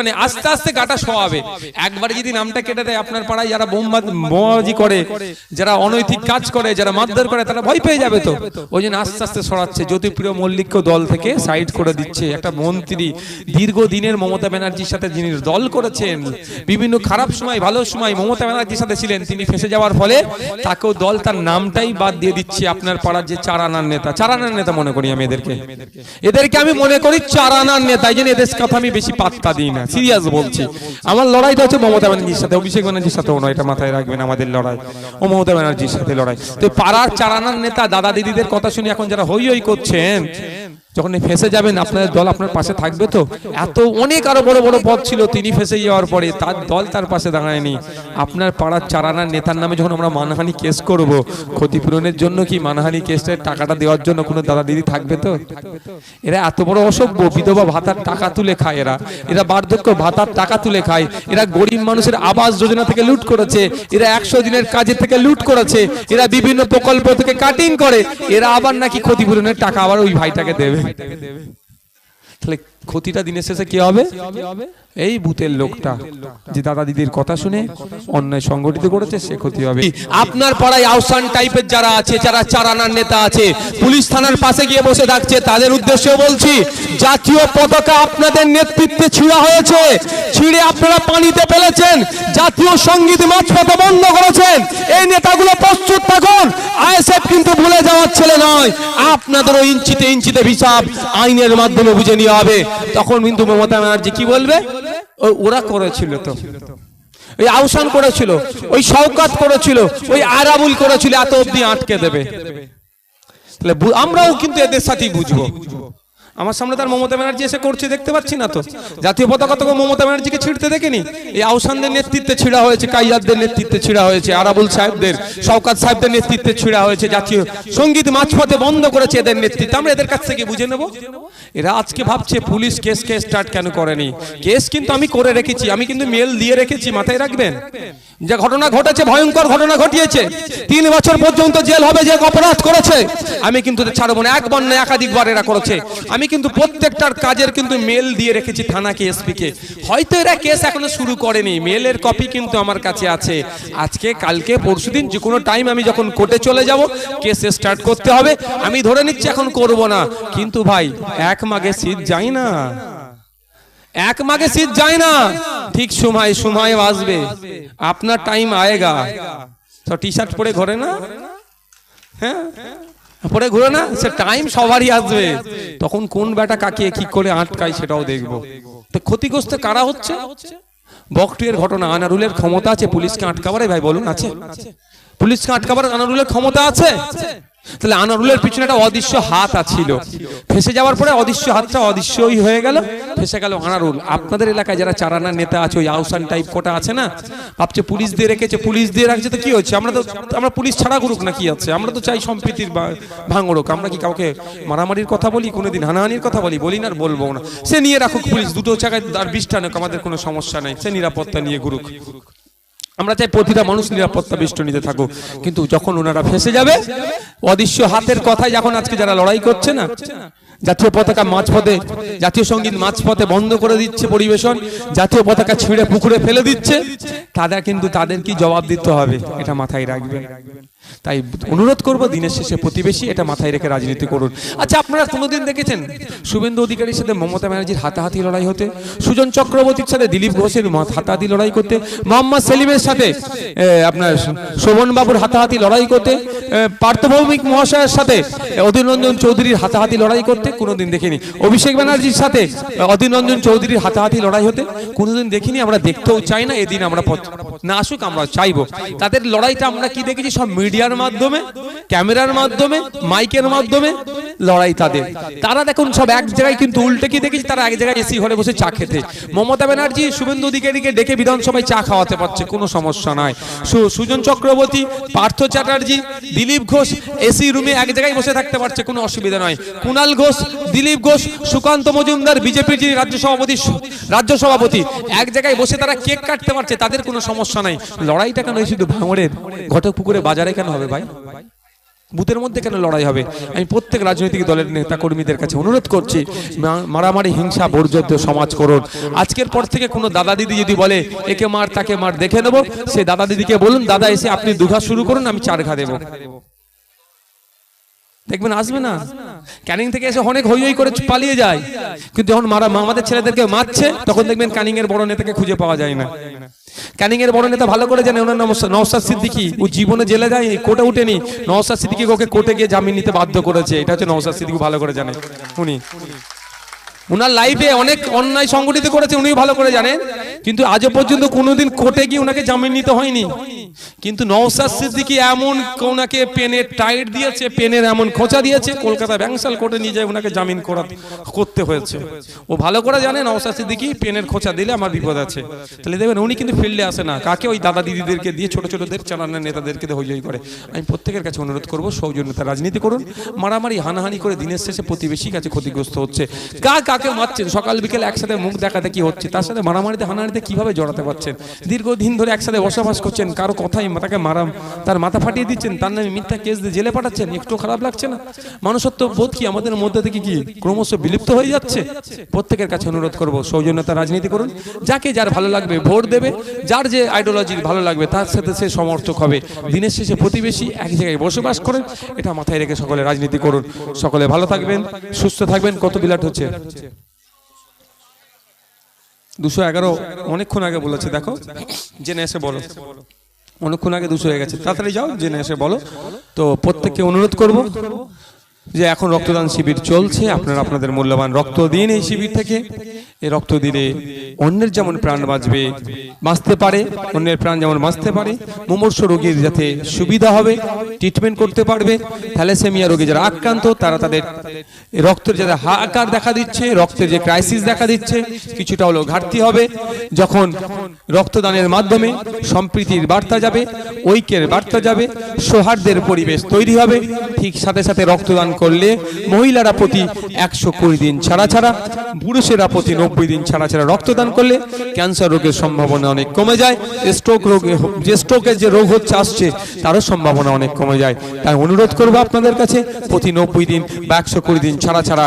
মানে আস্তে আস্তে গাটা শোয়াবে। একবারে যদি নামটা কেটে দেয়, আপনার পাড়ায় যারা বোমাবাজি করে, যারা অনৈতিক কাজ করে, যারা মারধর করে, তারা ভয় পেয়ে যাবে। তো ওই জন্য আস্তে আস্তে সরাচ্ছে। জ্যোতিপ্রিয় মল্লিককে দল থেকে সাইড করে দিচ্ছে। একটা মন্ত্রী দীর্ঘদিনের মমতা ব্যানার্জির সাথে যিনি দল করেছেন, বিভিন্ন খারাপ সময় ভালো সময় মমতা ব্যানার্জির সাথে ছিলেন, তিনি ফেসে যাওয়ার ফলে তাকেও দল তার নামটাই বাদ দিয়ে দিচ্ছে। আপনার পাড়ার যে চারানার নেতা, চারানার নেতা মনে করি আমি এদেরকে আমি মনে করি চারানার নেতা। এই জন্য এদের কথা আমি বেশি পাত্তা দিই না, সিরিয়াস বলছি। আমার লড়াইটা হচ্ছে মমতা ব্যানার্জির সাথে, অভিষেক ব্যানার্জির সাথেও নয়, এটা মাথায় রাখবেন। আমাদের লড়াই ও মমতা ব্যানার্জির সাথে লড়াই। তো পাড়ার চারানার নেতা দাদা দিদিদের কথা শুনে এখন যারা হই হই করছেন, যখন ফেসে যাবেন আপনাদের দল আপনার পাশে থাকবে। তো এত অনেক আরো বড় বড় পদ ছিল, তিনি ফেসে যাওয়ার পরে তার দল তার পাশে দাঁড়ায়নি। আপনার পাড়ার চারানার নেতার নামে যখন আমরা মানহানি কেস করব, ক্ষতিপূরণের জন্য কি মানহানি কেসের টাকাটা দেওয়ার জন্য কোনো দাদা দিদি থাকবে? তো এরা এত বড় অসভ্য। বিধবা ভাতার টাকা তুলে খায়, এরা বার্ধক্য ভাতার টাকা তুলে খায়, এরা গরিব মানুষের আবাস যোজনা থেকে লুট করেছে, এরা 100 দিনের কাজের থেকে লুট করেছে, এরা বিভিন্ন প্রকল্প থেকে কাটিং করে, এরা আবার নাকি ক্ষতিপূরণের টাকা আবার ওই ভাইটাকে দেবে। তাহলে ক্ষতিটা দিনের শেষে কি হবে? এই ভূতের লোকটা যে দাদা দিদির কথা শুনে অন্যায় সংগঠিত করেছে, সে ক্ষতি হবে। আপনার পাড়ায় আউসান টাইপের যারা আছে, যারা চারানার নেতা আছে, পুলিশ থানার পাশে গিয়ে বসে থাকছে, তাদের উদ্দেশ্যে বলছি, জাতীয় পতাকা আপনাদের নেতৃত্বে ছিঁড়া হয়েছে, ছিঁড়ে আপনারা পানিতে ফেলেছেন, জাতীয় সঙ্গীত মাঝপথে বন্ধ করেছেন। এই নেতাগুলো প্রস্তুত থাকুন, আইএসএফ কিন্তু ভুলে যাওয়ার ছেলে নয়। আপনাদেরও ইঞ্চিতে ইঞ্চিতে হিসাব আইনের মাধ্যমে বুঝে নিয়ে হবে। তখন কিন্তু মমতা ব্যানার্জি কি বলবে? ওরা করেছিল, তো ওই আহসান করেছিল, ওই শওকত করেছিল, ওই আরাবুল করেছিল, এত অবধি আটকে দেবে। তাহলে আমরাও কিন্তু এদের সাথেই বুঝবো। আমার সামনে তার মমতা ব্যানার্জি এসে করছে, দেখতে পাচ্ছি না তো? জাতীয় পতাকা তো মমতা ব্যানার্জিকে ছিঁড়তে দেখেনি। এই আহসানদের নেতৃত্বে ছিঁড়া হয়েছে, কাইয়াদদের নেতৃত্বে ছিঁড়া হয়েছে, আরাবুল সাহেবদের, শওকত সাহেবদের নেতৃত্বে ছিঁড়া হয়েছে, জাতীয় সঙ্গীত মাঝপথে বন্ধ করেছে এদের নেতৃত্বে। আমরা এদের কাছ থেকে বুঝে নেব। এরা আজকে ভাবছে পুলিশ কেস স্টার্ট কেন করেনি। কেস কিন্তু আমি করে রেখেছি, আমি কিন্তু মেল দিয়ে রেখেছি, মাথায় রাখবেন। যে ঘটনা ঘটেছে, ভয়ঙ্কর ঘটনা ঘটিয়েছে, 3 বছর পর্যন্ত জেল হবে যে অপরাধ করেছে, আমি কিন্তু ছাড়বো না। একবার না একাধিকবার এরা করেছে। আমি কিন্তু প্রত্যেকটার কাজের কিন্তু মেল দিয়ে রেখেছি থানাকে, এসপি কে। হয়তো এরা কেস এখনো শুরু করেনি, মেলের কপি কিন্তু আমার কাছে আছে। আজকে কালকে পরশুদিন যে কোনো টাইম আমি যখন কোর্টে চলে যাব, কেস স্টার্ট করতে হবে। আমি ধরে নিচ্ছি এখন করব না, কিন্তু ভাই এক মাঘে শীত যায় না, এক মাঘে শীত যায় না। ঠিক সময় আসবে, আপনার টাইম আয়েগা। তো টি শার্ট পরে ঘরে না, হ্যাঁ পরে ঘুরে না, সে টাইম সবারই আসবে। তখন কোন বেটা কাকে কি করে আটকায় সেটাও দেখবো। তো ক্ষতিগ্রস্ত কারা হচ্ছে? বকটুয়ের ঘটনা, আনারুলের ক্ষমতা আছে পুলিশকে আটকাবার? ভাই বলুন, আছে? পুলিশকে আটকাবার আনারুলের ক্ষমতা আছে? তাহলে আনারুলের পিছনে একটা অদৃশ্য হাত ছিল, ফেসে যাওয়ার পরে অদৃশ্য হাতটা অদৃশ্যই হয়ে গেল, ফেসে গেল আনারুল। আপনাদের এলাকায় যারা চারানার নেতা আছে, ওই আহসান টাইপ কোটা আছে না, ভাবছে পুলিশ দিয়ে রেখেছে, পুলিশ দিয়ে রাখছে, তো কি হচ্ছে? আমরা পুলিশ ছাড়া করুক না, কি আছে? আমরা তো চাই সম্প্রীতির ভাঙড়ুক। আমরা কি কাউকে মারামারির কথা বলি, কোনোদিন হানাহানির কথা বলি না, আর বলবো না। সে নিয়ে রাখুক পুলিশ, দুটো জায়গায় আর 20টা নোক, আমাদের কোনো সমস্যা নেই, সে নিরাপত্তা নিয়ে ঘুরুক। আমরা চাই প্রতিটা মানুষ নিরাপত্তা বেষ্টনীতে থাকুক। কিন্তু যখন ওনারা ফেসে যাবে, অদৃশ্য হাতের কথায় যখন আজকে যারা লড়াই করছে না, জাতীয় পতাকা মাঝপথে, জাতীয় সঙ্গীত মাঝপথে বন্ধ করে দিচ্ছে পরিবেশন, জাতীয় পতাকা ছিঁড়ে পুকুরে ফেলে দিচ্ছে, তাদের কিন্তু তাদের কি জবাব দিতে হবে, এটা মাথায় রাখবেন। তাই অনুরোধ করব, দিনের শেষে প্রতিবেশী, এটা মাথায় রেখে রাজনীতি করুন। আচ্ছা, আপনারা কোনোদিন দেখেছেন শুভেন্দু অধিকারীর সাথে মমতা ব্যানার্জির হাতাহাতি লড়াই হতে, সুজন চক্রবর্তীর সাথে দিলীপ ঘোষের হাতাহাতি লড়াই করতে, মোহাম্মদ সেলিমের সাথে আপনার শোভন বাবুর হাতাহাতি লড়াই করতে, পার্থভৌমিক মহাশয়ের সাথে অধীর রঞ্জন চৌধুরীর হাতাহাতি লড়াই করতে কোনোদিন দেখিনি। অভিষেক ব্যানার্জির সাথে অধীর রঞ্জন চৌধুরীর হাতাহাতি লড়াই হতে কোনোদিন দেখিনি। আমরা দেখতেও চাই না, এদিন আমরা না আসুক, আমরা চাইবো। তাদের লড়াইটা আমরা কি দেখেছি? সব মিডিয়ার মাধ্যমে, ক্যামেরার মাধ্যমে, মাইকের মাধ্যমে লড়াই তাদের। তারা দেখুন সব এক জায়গায়, কিন্তু উল্টে কি দেখেছি? তারা এক জায়গায় এসি ঘরে বসে চা খেতে। মমতা ব্যানার্জি শুভেন্দু অধিকারীকে ডেকে বিধানসভায় চা খাওয়াতে পারছে, কোনো সমস্যা নাই। সুজন চক্রবর্তী, পার্থ চ্যাটার্জি, দিলীপ ঘোষ এসি রুমে এক জায়গায় বসে থাকতে পারছে, কোনো অসুবিধা নয়। কুণাল ঘোষ, দিলীপ ঘোষ, সুকান্ত মজুমদার, বিজেপির যিনি রাজ্য সভাপতি, এক জায়গায় বসে তারা কেক কাটতে পারছে, তাদের কোনো সমস্যা নাই। লড়াইটা কেন শুধু ভাঙড়ের ঘটকপুকুরে বাজারে কেন হবে ভাই? বুথের মধ্যে কেন লড়াই হবে? আমি প্রত্যেক রাজনৈতিক দলের নেতা কর্মীদের কাছে অনুরোধ করছি, মারামারি হিংসা বর্জিত সমাজ করুন। আজকের পর থেকে কোনো দাদা দিদি যদি বলে একে মার তাকে মার দেখে নেবো, সেই দাদা দিদিকে বলুন, দাদা এসে আপনি 2 ঘা শুরু করুন, আমি 4 ঘা দেবো। দেখবেন আসবে না। ক্যানিং থেকে এসে অনেক হই হই করে পালিয়ে যায়, কিন্তু যখন আমাদের ছেলেদেরকে মারছে তখন দেখবেন ক্যানিং এর বড় নেতাকে খুঁজে পাওয়া যায় না। ক্যানিং এর বড় নেতা ভালো করে জানে, ওনার নাম নওশাদ সিদ্দিকী। ও জীবনে জেলে যায়, কোর্টে উঠেনি। নওশাদ সিদ্দিকী ওকে কোর্টে গিয়ে জামিন নিতে বাধ্য করেছে। এটা হচ্ছে নওশাদ সিদ্দিকী, ভালো করে জানে উনি। উনার লাইফে অনেক অন্যায় সংগঠিত করেছে, উনি ভালো করে জানেন, কিন্তু আজও পর্যন্ত কোনোদিন কোর্টে গিয়ে উনাকে জামিন নিতে হয়নি। কিন্তু নওশাদ সিদ্দিকী এমন ওনাকে পেনের টাইট দিয়েছে, পেনের এমন খোঁচা দিয়েছে, কলকাতা ব্যাংসাল কোর্টে নিয়ে যায় ওনাকে জামিন করতে হয়েছে। ও ভালো করে জানে নওশাদ সিদ্দিকী পেনের খোঁচা দিলে আমার বিপদ আছে। তাহলে দেখবেন উনি কিন্তু ফিল্ডে আসে না, কাকে ওই দাদা দিদিদেরকে দিয়ে, ছোট ছোটদের চালানোর নেতাদেরকে হই হই করে। আমি প্রত্যেকের কাছে অনুরোধ করবো, সৌজন্যতা রাজনীতি করুন। মারামারি হানাহানি করে দিনের শেষে প্রতিবেশী কাছে ক্ষতিগ্রস্ত হচ্ছে। কাকে মারছেন, সকাল বিকেল একসাথে মুখ দেখাতে কি হচ্ছে, তার সাথে মারামারিতে হানাহানিতে কিভাবে জড়াতে পারছেন? দীর্ঘদিন ধরে একসাথে বসবাস করছেন, কারো কথাই তাকে তার মাথা ফাটিয়ে দিচ্ছেন, তার নামে মিথ্যা কেস দিয়ে জেলে পাঠাচ্ছেন। একটু খারাপ লাগছে না? মানুষত্ব বোধ কি আমাদের মধ্যে থেকে কি ক্রমশ বিলুপ্ত হয়ে যাচ্ছে? প্রত্যেকের কাছে অনুরোধ করবো, সৌজন্যতা রাজনীতি করুন। যাকে যার ভালো লাগবে ভোট দেবে, যার যে আইডিওলজি ভালো লাগবে তার সাথে সে সমর্থক হবে। দিনের শেষে প্রতিবেশী এক জায়গায় বসবাস করেন, এটা মাথায় রেখে সকলে রাজনীতি করুন। সকলে ভালো থাকবেন, সুস্থ থাকবেন। কত বিলাট হচ্ছে? 211 অনেকক্ষণ আগে বলেছে, দেখো জেনে এসে বলো। অনেকক্ষণ আগে 200 হয়ে গেছে, তাড়াতাড়ি যাও, জেনে এসে বলো। তো প্রত্যেককে অনুরোধ করব যে এখন রক্তদান শিবির চলছে, আপনারা আপনাদের মূল্যবান রক্ত দিন এই শিবির থেকে। এই রক্ত দিলে অন্যের যেমন প্রাণ বাঁচতে পারে, অন্যের প্রাণ যেমন বাঁচতে পারে, মুমূর্ষু রোগীর যাতে সুবিধা হবে, ট্রিটমেন্ট করতে পারবে। থ্যালাসেমিয়া রোগী যারা আক্রান্ত, তারা তাদের রক্তের যাতে হাহাকার দেখা দিচ্ছে, রক্তের যে ক্রাইসিস দেখা দিচ্ছে, কিছুটা হলেও ঘাটতি হবে। যখন রক্তদানের মাধ্যমে সম্প্রীতির বার্তা যাবে, ঐক্যের বার্তা যাবে, সৌহার্দ্যের পরিবেশ তৈরি হবে। ঠিক সাথে সাথে রক্তদান করলে মহিলারা প্রতি 120 দিন ছাড়া ছাড়া, পুরুষেরা প্রতি 90 দিন ছাড়া ছাড়া রক্তদান করলে ক্যান্সার রোগের সম্ভাবনা অনেক কমে যায়। স্ট্রোকের যে রোগ আসছে তারও সম্ভাবনা অনেক কমে যায়। তাই অনুরোধ করবো আপনাদের কাছে, প্রতি 90 দিন বা 120 দিন ছাড়া ছাড়া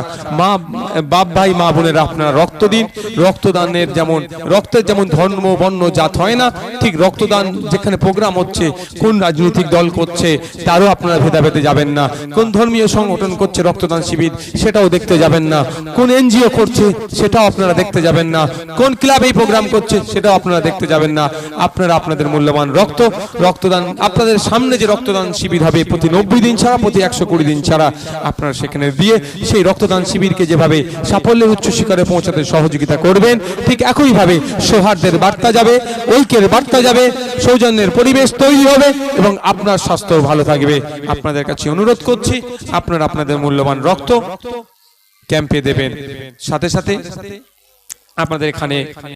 বাপ ভাই মা বোনেরা আপনারা রক্ত দিন। রক্তদানের যেমন রক্তের যেমন ধর্ম বর্ণ জাত হয় না, ঠিক রক্তদান যেখানে প্রোগ্রাম হচ্ছে, কোন রাজনৈতিক দল করছে তারও আপনারা ভেদাভেদে যাবেন না। কোন ধর্মীয় সংগঠন করছে রক্তদান শিবির সেটাও দেখতে যাবেন না। কোন এনজিও করছে সেটাও আপনারা দেখতে যাবেন না। কোন ক্লাব এই প্রোগ্রাম করছে সেটাও আপনারা দেখতে যাবেন না। আপনারা আপনাদের মূল্যবান রক্তদান, আপনাদের সামনে যে রক্তদান শিবির হবে প্রতি 90 দিন ছাড়া, প্রতি 120 দিন ছাড়া, আপনারা সেখানে দিয়ে সেই রক্তদান শিবিরকে যেভাবে সাফল্যের উচ্চ শিখরে পৌঁছাতে সহযোগিতা করবেন, ঠিক একইভাবে সৌহার্দ্যের বার্তা যাবে, ঐক্যের বার্তা যাবে, সৌজন্যের পরিবেশ তৈরি হবে এবং আপনার স্বাস্থ্য ভালো থাকবে। আপনাদের কাছে অনুরোধ করছি, আপনারা আপনাদের মূল্যবান রক্ত ক্যাম্পে দেবেন। সাথে সাথে আপনাদের এখানে